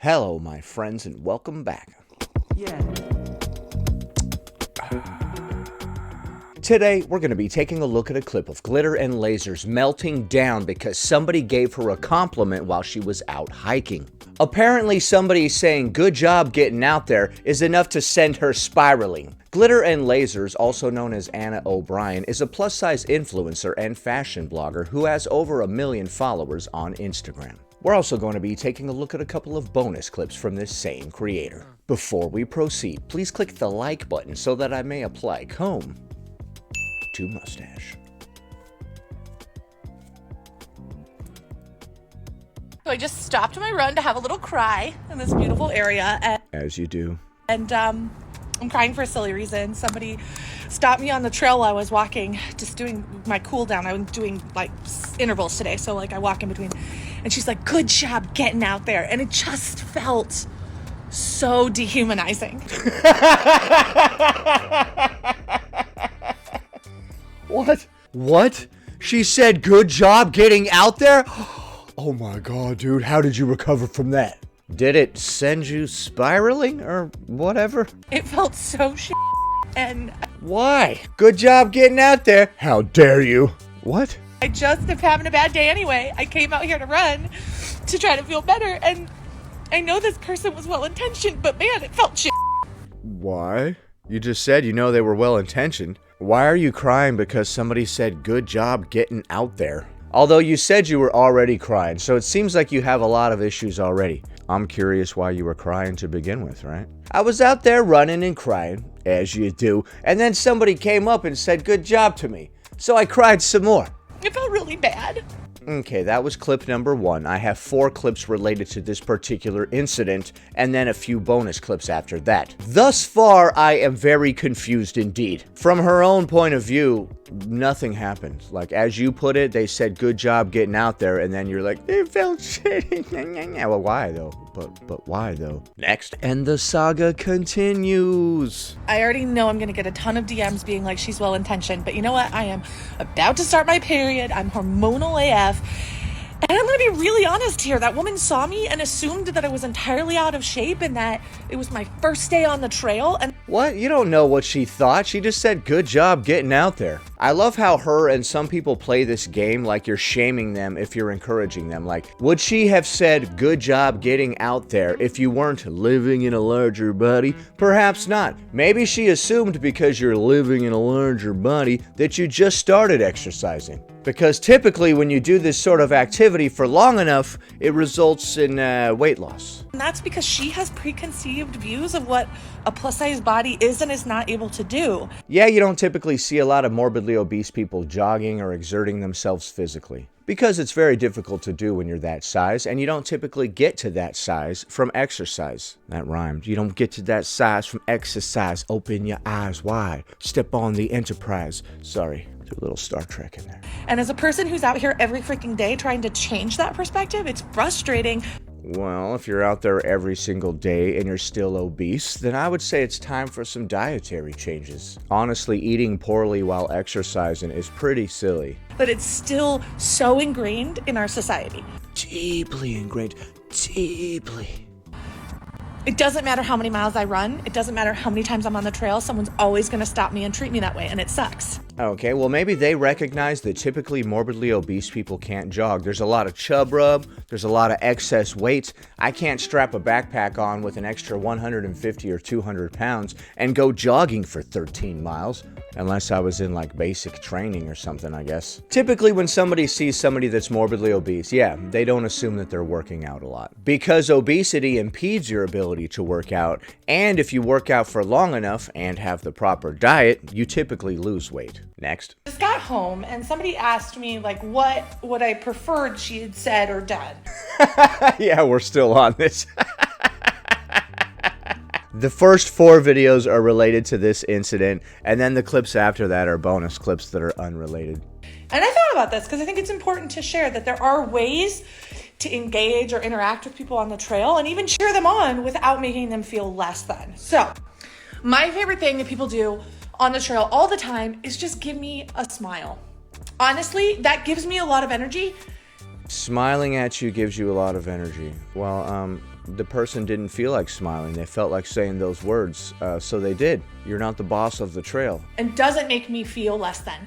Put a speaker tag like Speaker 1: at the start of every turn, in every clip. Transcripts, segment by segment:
Speaker 1: Hello, my friends, and welcome back.
Speaker 2: Yeah.
Speaker 1: Today, we're going to be taking a look at a clip of GlitterAndLazers melting down because somebody gave her a compliment while she was out hiking. Apparently, somebody saying good job getting out there is enough to send her spiraling. GlitterAndLazers, also known as Anna O'Brien, is a plus-size influencer and fashion blogger who has over 1 million followers on Instagram. We're also going to be taking a look at a couple of bonus clips from this same creator. Before we proceed, please click the like button so that I may apply comb to mustache.
Speaker 3: So I just stopped my run to have a little cry in this beautiful area.
Speaker 1: As you do.
Speaker 3: And I'm crying for a silly reason. Somebody stopped me on the trail while I was walking, just doing my cool down. I was doing like intervals today. So like I walk in between and she's like, good job getting out there. And it just felt so dehumanizing.
Speaker 1: What? What? She said good job getting out there? Oh my god, dude, how did you recover from that? Did it send you spiraling or whatever?
Speaker 3: It felt so shit. And
Speaker 1: Why? Good job getting out there. How dare you? What?
Speaker 3: I just am having a bad day anyway. I came out here to run to try to feel better. And I know this person was well-intentioned, but man, it felt shit.
Speaker 1: Why? You just said you know they were well-intentioned. Why are you crying because somebody said good job getting out there? Although you said you were already crying, so it seems like you have a lot of issues already. I'm curious why you were crying to begin with, right? I was out there running and crying, as you do, and then somebody came up and said good job to me. So I cried some more.
Speaker 3: It felt really bad.
Speaker 1: Okay, that was clip number 1. I have 4 clips related to this particular incident, and then a few bonus clips after that. Thus far, I am very confused indeed. From her own point of view, nothing happened. Like, as you put it, they said good job getting out there, and then you're like, it felt shitty. Well, why though? But why though? Next. And the saga continues.
Speaker 3: I already know I'm going to get a ton of DMs being like, she's well-intentioned. But you know what? I am about to start my period. I'm hormonal AF. And I'm going to be really honest here. That woman saw me and assumed that I was entirely out of shape and that it was my first day on the trail. And
Speaker 1: What? You don't know what she thought. She just said good job getting out there. I love how her and some people play this game like you're shaming them if you're encouraging them. Like, would she have said good job getting out there if you weren't living in a larger body? Perhaps not. Maybe she assumed because you're living in a larger body that you just started exercising. Because typically when you do this sort of activity for long enough, it results in weight loss.
Speaker 3: that's because she has preconceived views of what a plus-size body is and is not able to do.
Speaker 1: Yeah, you don't typically see a lot of morbidly obese people jogging or exerting themselves physically. Because it's very difficult to do when you're that size, and you don't typically get to that size from exercise. That rhymed. You don't get to that size from exercise. Open your eyes wide. Step on the Enterprise. Sorry. Threw a little Star Trek in there.
Speaker 3: And as a person who's out here every freaking day trying to change that perspective, it's frustrating.
Speaker 1: Well, if you're out there every single day and you're still obese, then I would say it's time for some dietary changes. Honestly, eating poorly while exercising is pretty silly.
Speaker 3: But it's still so ingrained in our society.
Speaker 1: Deeply ingrained. Deeply.
Speaker 3: It doesn't matter how many miles I run. It doesn't matter how many times I'm on the trail. Someone's always going to stop me and treat me that way, and it sucks.
Speaker 1: Okay, well maybe they recognize that typically morbidly obese people can't jog. There's a lot of chub rub, there's a lot of excess weight. I can't strap a backpack on with an extra 150 or 200 pounds and go jogging for 13 miles. Unless I was in like basic training or something, I guess. Typically when somebody sees somebody that's morbidly obese, yeah, they don't assume that they're working out a lot. Because obesity impedes your ability to work out, and if you work out for long enough and have the proper diet, you typically lose weight. Next.
Speaker 3: Just got home and somebody asked me like what I preferred she had said or done.
Speaker 1: Yeah, we're still on this. The first 4 videos are related to this incident, and then the clips after that are bonus clips that are unrelated.
Speaker 3: And I thought about this because I think it's important to share that there are ways to engage or interact with people on the trail and even cheer them on without making them feel less than. So, my favorite thing that people do on the trail all the time is just give me a smile. Honestly, that gives me a lot of energy.
Speaker 1: Smiling at you gives you a lot of energy. Well, the person didn't feel like smiling. They felt like saying those words, so they did. You're not the boss of the trail.
Speaker 3: And doesn't make me feel less than.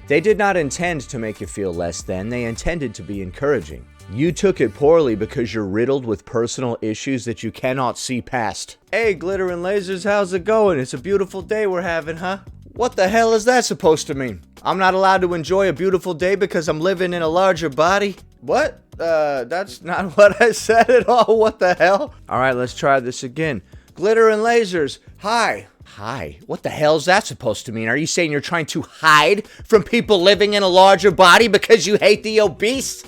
Speaker 1: They did not intend to make you feel less than. They intended to be encouraging. You took it poorly because you're riddled with personal issues that you cannot see past. Hey, Glitter and Lasers, how's it going? It's a beautiful day we're having, huh? What the hell is that supposed to mean? I'm not allowed to enjoy a beautiful day because I'm living in a larger body? What? That's not what I said at all. What the hell? All right, let's try this again. Glitter and Lasers, hi. Hi? What the hell is that supposed to mean? Are you saying you're trying to hide from people living in a larger body because you hate the obese?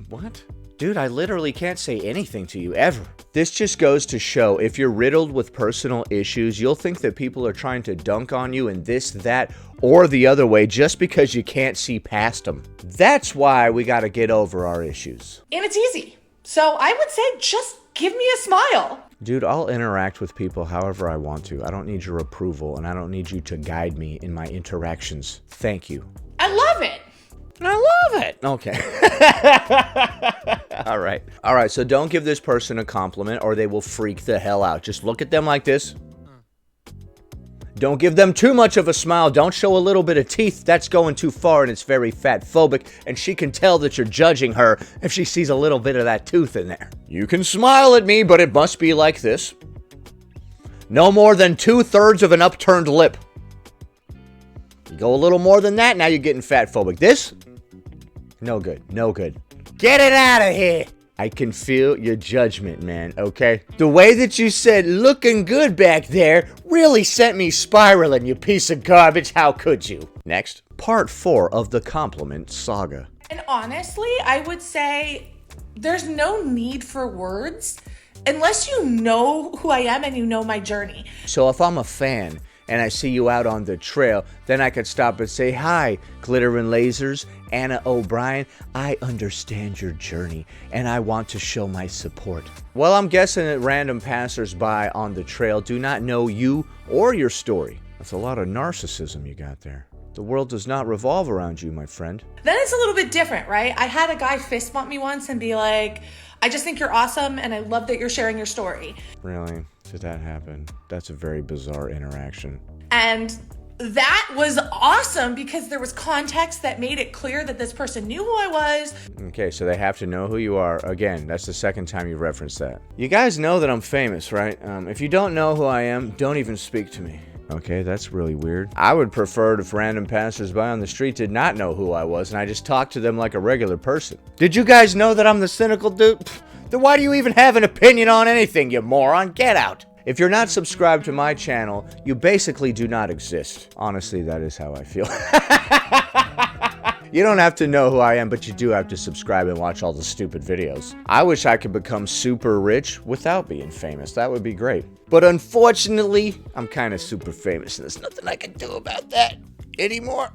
Speaker 1: What? Dude, I literally can't say anything to you ever. This just goes to show, if you're riddled with personal issues, you'll think that people are trying to dunk on you and this, that, or the other way just because you can't see past them. That's why we gotta get over our issues.
Speaker 3: And it's easy. So I would say just give me a smile.
Speaker 1: Dude, I'll interact with people however I want to. I don't need your approval, and I don't need you to guide me in my interactions. Thank you.
Speaker 3: I love it.
Speaker 1: I love it. Okay. All right. All right, so don't give this person a compliment or they will freak the hell out. Just look at them like this. Don't give them too much of a smile. Don't show a little bit of teeth. That's going too far and it's very fat phobic. And she can tell that you're judging her if she sees a little bit of that tooth in there. You can smile at me, but it must be like this. No more than 2/3 of an upturned lip. You go a little more than that, now you're getting fat phobic. This? No good. No good. Get it out of here. I can feel your judgment, man, okay? The way that you said, looking good back there, really sent me spiraling, you piece of garbage. How could you? Next, part 4 of the compliment saga.
Speaker 3: And honestly, I would say there's no need for words unless you know who I am and you know my journey.
Speaker 1: So if I'm a fan and I see you out on the trail, then I could stop and say, hi, Glitter and Lasers, Anna O'Brien. I understand your journey, and I want to show my support. Well, I'm guessing that random passersby on the trail do not know you or your story. That's a lot of narcissism you got there. The world does not revolve around you, my friend.
Speaker 3: Then it's a little bit different, right? I had a guy fist bump me once and be like, I just think you're awesome, and I love that you're sharing your story.
Speaker 1: Really? Did that happen? That's a very bizarre interaction.
Speaker 3: And that was awesome because there was context that made it clear that this person knew who I was.
Speaker 1: Okay, so they have to know who you are. Again, that's the second time you referenced that. You guys know that I'm famous, right? If you don't know who I am, don't even speak to me. Okay, that's really weird. I would prefer it if random passersby on the street did not know who I was and I just talked to them like a regular person. Did you guys know that I'm the Cynical Dude? Pfft, then why do you even have an opinion on anything, you moron? Get out! If you're not subscribed to my channel, you basically do not exist. Honestly, that is how I feel. You don't have to know who I am, but you do have to subscribe and watch all the stupid videos. I wish I could become super rich without being famous. That would be great. But unfortunately, I'm kind of super famous, and there's nothing I can do about that anymore.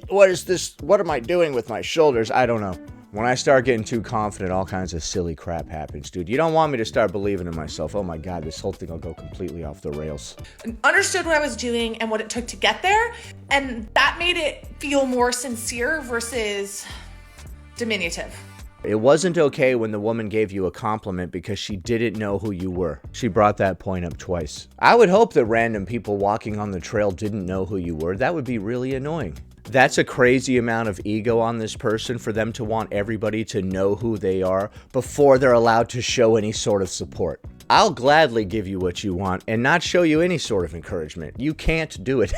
Speaker 1: What is this? What am I doing with my shoulders? I don't know. When I start getting too confident, all kinds of silly crap happens, dude. You don't want me to start believing in myself. Oh my God, this whole thing will go completely off the rails.
Speaker 3: Understood what I was doing and what it took to get there, and that made it feel more sincere versus diminutive.
Speaker 1: It wasn't okay when the woman gave you a compliment because she didn't know who you were. She brought that point up twice. I would hope that random people walking on the trail didn't know who you were. That would be really annoying. That's a crazy amount of ego on this person for them to want everybody to know who they are before they're allowed to show any sort of support. I'll gladly give you what you want and not show you any sort of encouragement. You can't do it.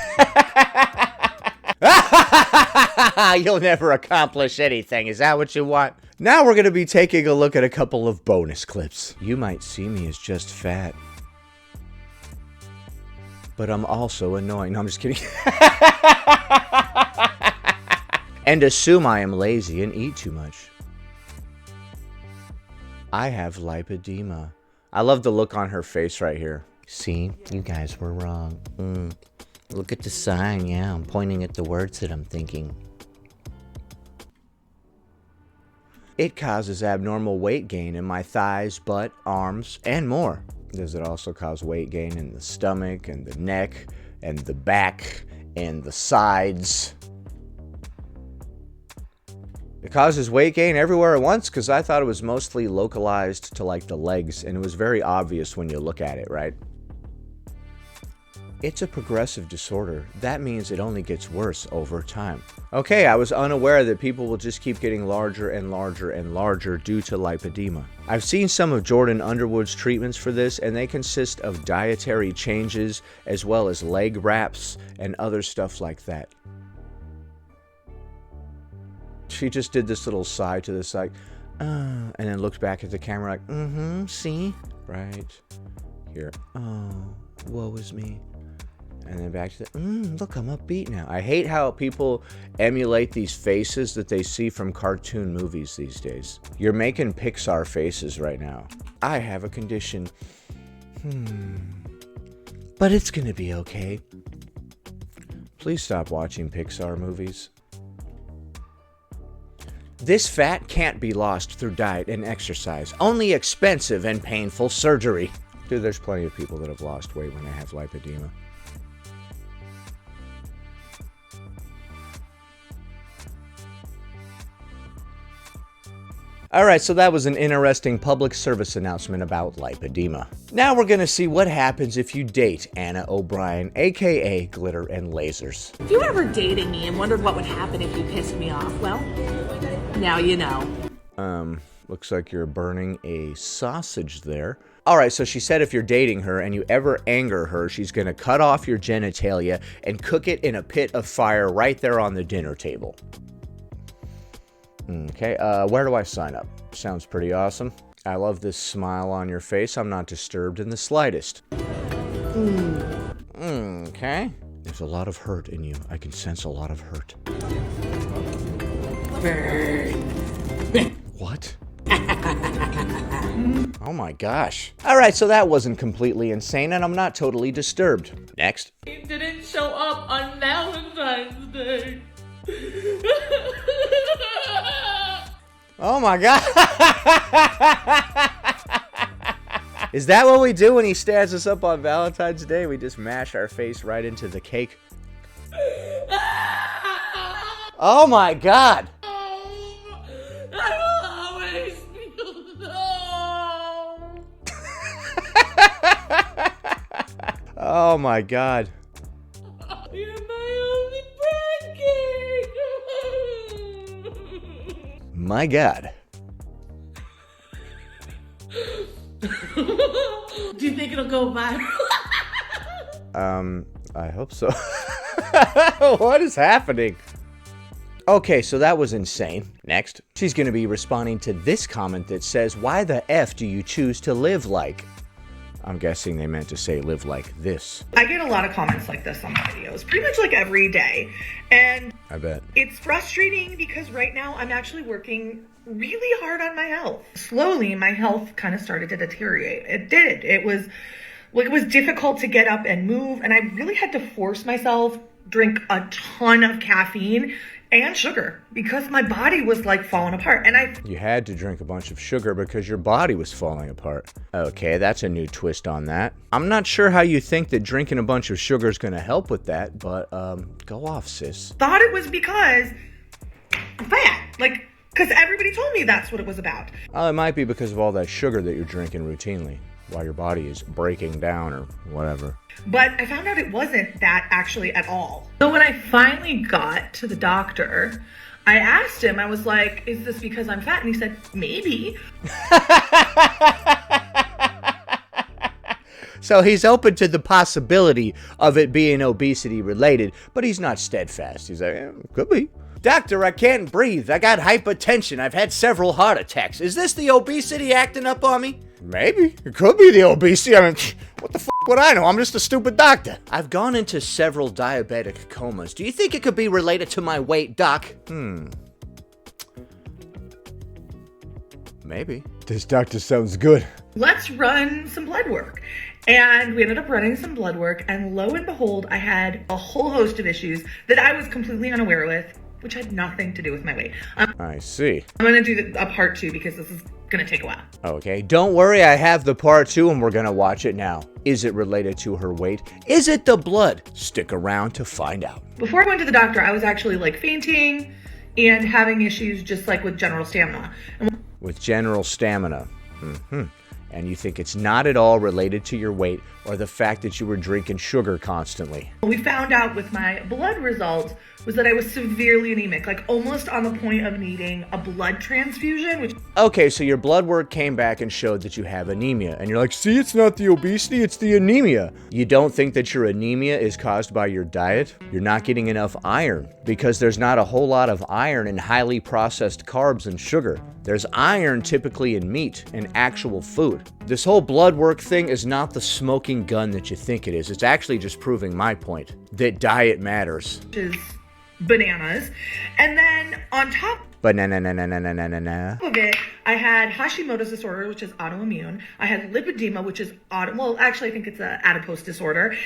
Speaker 1: You'll never accomplish anything. Is that what you want? Now we're going to be taking a look at a couple of bonus clips. You might see me as just fat, but I'm also annoying. No, I'm just kidding. And assume I am lazy and eat too much. I have lipedema. I love the look on her face right here. See, you guys were wrong. Look at the sign. Yeah, I'm pointing at the words that I'm thinking. It causes abnormal weight gain in my thighs, butt, arms, and more. Does it also cause weight gain in the stomach and the neck and the back and the sides? It causes weight gain everywhere at once because I thought it was mostly localized to like the legs, and it was very obvious when you look at it, right? It's a progressive disorder. That means it only gets worse over time. Okay, I was unaware that people will just keep getting larger and larger and larger due to lipedema. I've seen some of Jordan Underwood's treatments for this, and they consist of dietary changes as well as leg wraps and other stuff like that. She just did this little sigh to the side, and then looked back at the camera like, see? Right here. Oh, woe is me. And then back to the, look, I'm upbeat now. I hate how people emulate these faces that they see from cartoon movies these days. You're making Pixar faces right now. I have a condition. But it's gonna be okay. Please stop watching Pixar movies. This fat can't be lost through diet and exercise. Only expensive and painful surgery. Dude, there's plenty of people that have lost weight when they have lipedema. Alright, so that was an interesting public service announcement about lipedema. Now we're gonna see what happens if you date Anna O'Brien, aka Glitter and Lasers.
Speaker 2: If you were ever dating me and wondered what would happen if you pissed me off, well, now you know.
Speaker 1: Looks like you're burning a sausage there. Alright, so she said if you're dating her and you ever anger her, she's gonna cut off your genitalia and cook it in a pit of fire right there on the dinner table. Okay, where do I sign up? Sounds pretty awesome. I love this smile on your face. I'm not disturbed in the slightest. Okay. There's a lot of hurt in you. I can sense a lot of hurt. What? Oh my gosh. Alright, so that wasn't completely insane, and I'm not totally disturbed. Next.
Speaker 2: He didn't show up on Valentine's Day.
Speaker 1: Oh my god. Is that what we do when he stands us up on Valentine's Day? We just mash our face right into the cake. Oh my god.
Speaker 2: I will always feel so.
Speaker 1: Oh my god.
Speaker 2: You're my only pancake.
Speaker 1: My god.
Speaker 2: Do you think it'll go viral?
Speaker 1: I hope so. What is happening? Okay, so that was insane. Next, she's gonna be responding to this comment that says, why the F do you choose to live like? I'm guessing they meant to say live like this.
Speaker 4: I get a lot of comments like this on my videos, pretty much like every day. And
Speaker 1: I bet.
Speaker 4: It's frustrating because right now I'm actually working really hard on my health. Slowly, my health kind of started to deteriorate. It did. It was difficult to get up and move, and I really had to force myself, drink a ton of caffeine and sugar because my body was like falling apart. And
Speaker 1: You had to drink a bunch of sugar because your body was falling apart. Okay, that's a new twist on that. I'm not sure how you think that drinking a bunch of sugar is gonna help with that, but go off, sis.
Speaker 4: thought it was because I'm fat. Because everybody told me that's what it was about.
Speaker 1: It might be because of all that sugar that you're drinking routinely while your body is breaking down or whatever.
Speaker 4: But I found out it wasn't that actually at all. So when I finally got to the doctor, I asked him, I was like, is this because I'm fat? And he said, maybe.
Speaker 1: So he's open to the possibility of it being obesity related, but he's not steadfast. He's like, could be. Doctor, I can't breathe. I got hypertension. I've had several heart attacks. Is this the obesity acting up on me? Maybe. It could be the obesity. I mean, what the f*** would I know? I'm just a stupid doctor. I've gone into several diabetic comas. Do you think it could be related to my weight, Doc? Maybe. This doctor sounds good.
Speaker 4: Let's run some blood work. And we ended up running some blood work, and lo and behold, I had a whole host of issues that I was completely unaware with, which had nothing to do with my weight.
Speaker 1: I see.
Speaker 4: I'm going to do a part 2 because this is going to take a while.
Speaker 1: Okay, don't worry, I have the part 2 and we're going to watch it now. Is it related to her weight? Is it the blood? Stick around to find out.
Speaker 4: Before I went to the doctor, I was actually like fainting, and having issues just like with general stamina.
Speaker 1: With general stamina. And you think it's not at all related to your weight or the fact that you were drinking sugar constantly.
Speaker 4: What we found out with my blood results was that I was severely anemic, like almost on the point of needing a blood transfusion, which...
Speaker 1: Okay, so your blood work came back and showed that you have anemia. And you're like, see, it's not the obesity, it's the anemia. You don't think that your anemia is caused by your diet? You're not getting enough iron because there's not a whole lot of iron in highly processed carbs and sugar. There's iron typically in meat and actual food. This whole blood work thing is not the smoking gun that you think it is. It's actually just proving my point, that diet matters.
Speaker 4: Is bananas. And then on top of it, I had Hashimoto's disorder, which is autoimmune. I had lipedema, which is well, actually, I think it's an adipose disorder.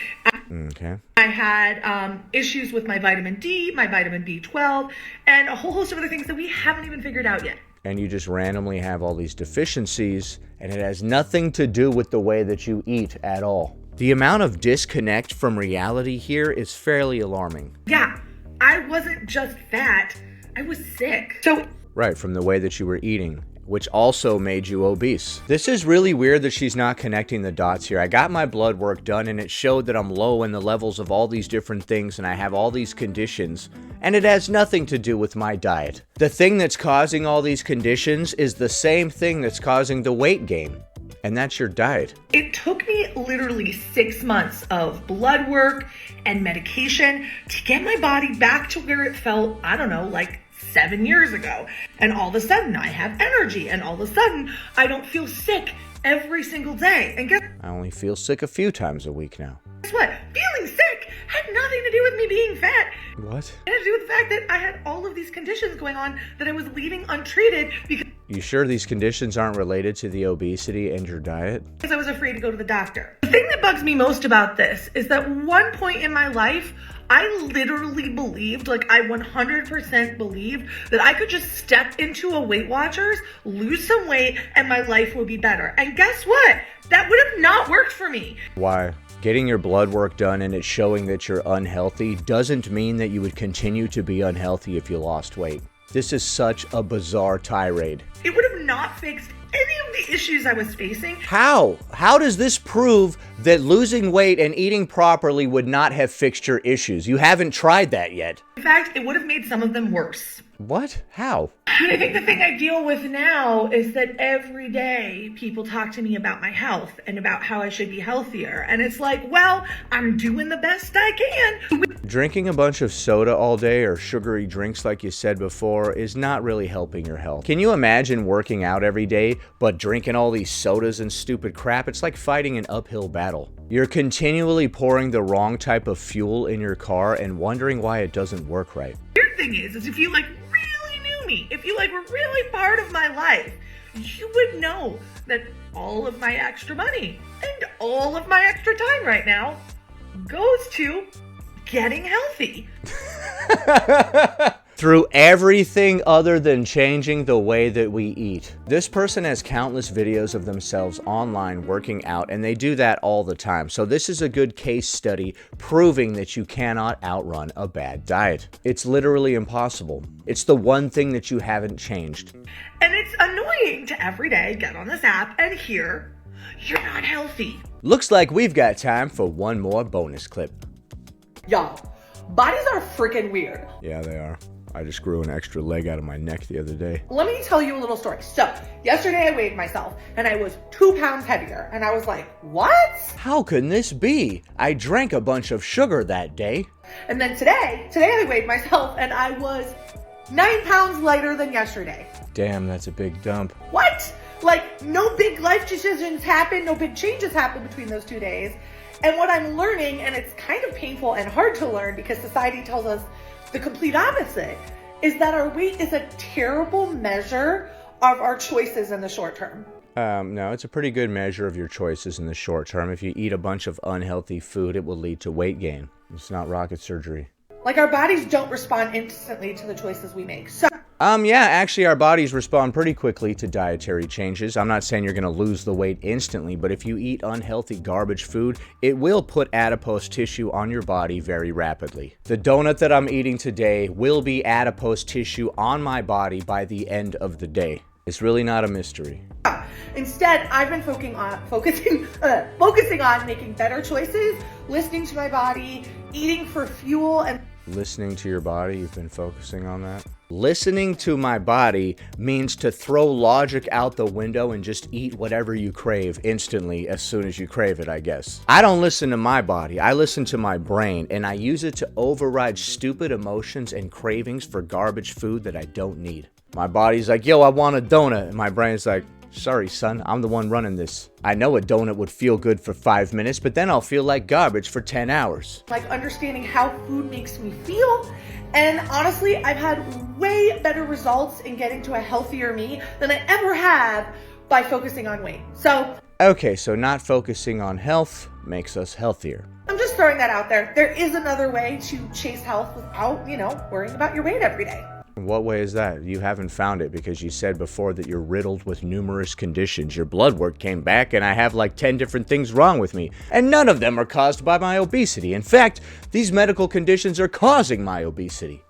Speaker 1: Okay.
Speaker 4: I had issues with my vitamin D, my vitamin B12, and a whole host of other things that we haven't even figured out yet.
Speaker 1: And you just randomly have all these deficiencies, and it has nothing to do with the way that you eat at all. The amount of disconnect from reality here is fairly alarming.
Speaker 4: Yeah, I wasn't just fat, I was sick.
Speaker 1: Right, from the way that you were eating, which also made you obese. This is really weird that she's not connecting the dots here. I got my blood work done and it showed that I'm low in the levels of all these different things and I have all these conditions, and it has nothing to do with my diet. The thing that's causing all these conditions is the same thing that's causing the weight gain, and that's your diet.
Speaker 4: It took me literally 6 months of blood work and medication to get my body back to where it felt, I don't know, like 7 years ago. And all of a sudden I have energy, and all of a sudden I don't feel sick every single day. And guess
Speaker 1: I only feel sick a few times a week now.
Speaker 4: what? Feeling sick had nothing to do with me being fat.
Speaker 1: What?
Speaker 4: It had to do with the fact that I had all of these conditions going on that I was leaving untreated because
Speaker 1: You sure these conditions aren't related to the obesity and your diet?
Speaker 4: I was afraid to go to the doctor. The thing that bugs me most about this is that one point in my life, I literally believed, like I 100% believed that I could just step into a Weight Watchers, lose some weight, and my life would be better. And guess what? That would have not worked for me.
Speaker 1: Why? Getting your blood work done and it showing that you're unhealthy doesn't mean that you would continue to be unhealthy if you lost weight. This is such a bizarre tirade.
Speaker 4: It would have not fixed any of the issues I was facing.
Speaker 1: How? How does this prove that losing weight and eating properly would not have fixed your issues? You haven't tried that yet.
Speaker 4: In fact, it would have made some of them worse.
Speaker 1: What? How?
Speaker 4: And I think the thing I deal with now is that every day people talk to me about my health and about how I should be healthier. And it's like, well, I'm doing the best I can.
Speaker 1: Drinking a bunch of soda all day or sugary drinks like you said before is not really helping your health. Can you imagine working out every day but drinking all these sodas and stupid crap? It's like fighting an uphill battle. You're continually pouring the wrong type of fuel in your car and wondering why it doesn't work right.
Speaker 4: The weird thing is if you like really knew me, if you like were really part of my life, you would know that all of my extra money and all of my extra time right now goes to getting healthy.
Speaker 1: Through everything other than changing the way that we eat. This person has countless videos of themselves online working out, and they do that all the time. So this is a good case study proving that you cannot outrun a bad diet. It's literally impossible. It's the one thing that you haven't changed.
Speaker 4: And it's annoying to every day get on this app and hear, you're not healthy.
Speaker 1: Looks like we've got time for one more bonus clip.
Speaker 2: Y'all, bodies are freaking weird.
Speaker 1: Yeah, they are. I just grew an extra leg out of my neck the other day.
Speaker 2: Let me tell you a little story. So, yesterday I weighed myself and I was 2 pounds heavier. And I was like, what?
Speaker 1: How can this be? I drank a bunch of sugar that day.
Speaker 2: And then today I weighed myself and I was 9 pounds lighter than yesterday.
Speaker 1: Damn, that's a big dump.
Speaker 2: What? Like, no big life decisions happened, no big changes happened between those 2 days. And what I'm learning, and it's kind of painful and hard to learn because society tells us the complete opposite, is that our weight is a terrible measure of our choices in the short term.
Speaker 1: No, it's a pretty good measure of your choices in the short term. If you eat a bunch of unhealthy food, it will lead to weight gain. It's not rocket surgery.
Speaker 2: Like, our bodies don't respond instantly to the choices we make. So
Speaker 1: Yeah, actually our bodies respond pretty quickly to dietary changes. I'm not saying you're gonna lose the weight instantly, but if you eat unhealthy garbage food, it will put adipose tissue on your body very rapidly. The donut that I'm eating today will be adipose tissue on my body by the end of the day. It's really not a mystery.
Speaker 2: Instead, I've been focusing on making better choices, listening to my body, eating for fuel, and
Speaker 1: Listening to your body, you've been focusing on that? Listening to my body means to throw logic out the window and just eat whatever you crave instantly as soon as you crave it, I guess. I don't listen to my body, I listen to my brain, and I use it to override stupid emotions and cravings for garbage food that I don't need. My body's like, yo, I want a donut, and my brain's like, sorry, son, I'm the one running this. I know a donut would feel good for 5 minutes, but then I'll feel like garbage for 10 hours.
Speaker 2: like understanding how food makes me feel. And honestly, I've had way better results in getting to a healthier me than I ever have by focusing on weight. So
Speaker 1: Okay, so not focusing on health makes us healthier.
Speaker 2: I'm just throwing that out there. There is another way to chase health without, worrying about your weight every day.
Speaker 1: What way is that? You haven't found it because you said before that you're riddled with numerous conditions. Your blood work came back and I have like 10 different things wrong with me. And none of them are caused by my obesity. In fact, these medical conditions are causing my obesity.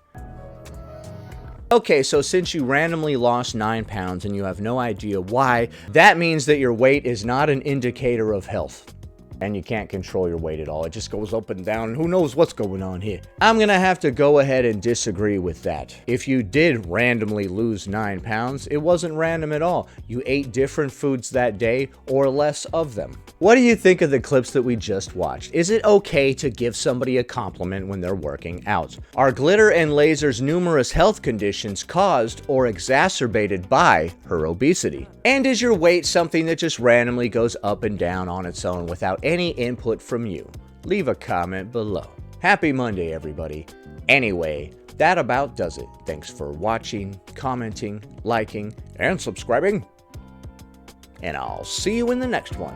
Speaker 1: Okay, so since you randomly lost 9 pounds and you have no idea why, that means that your weight is not an indicator of health. And you can't control your weight at all. It just goes up and down, and who knows what's going on here. I'm gonna have to go ahead and disagree with that. If you did randomly lose 9 pounds, it wasn't random at all. You ate different foods that day, or less of them. What do you think of the clips that we just watched? Is it okay to give somebody a compliment when they're working out? Are Glitter and Laser's numerous health conditions caused or exacerbated by her obesity? And is your weight something that just randomly goes up and down on its own without any input from you? Leave a comment below. Happy Monday, everybody. Anyway, that about does it. Thanks for watching, commenting, liking, and subscribing. And I'll see you in the next one.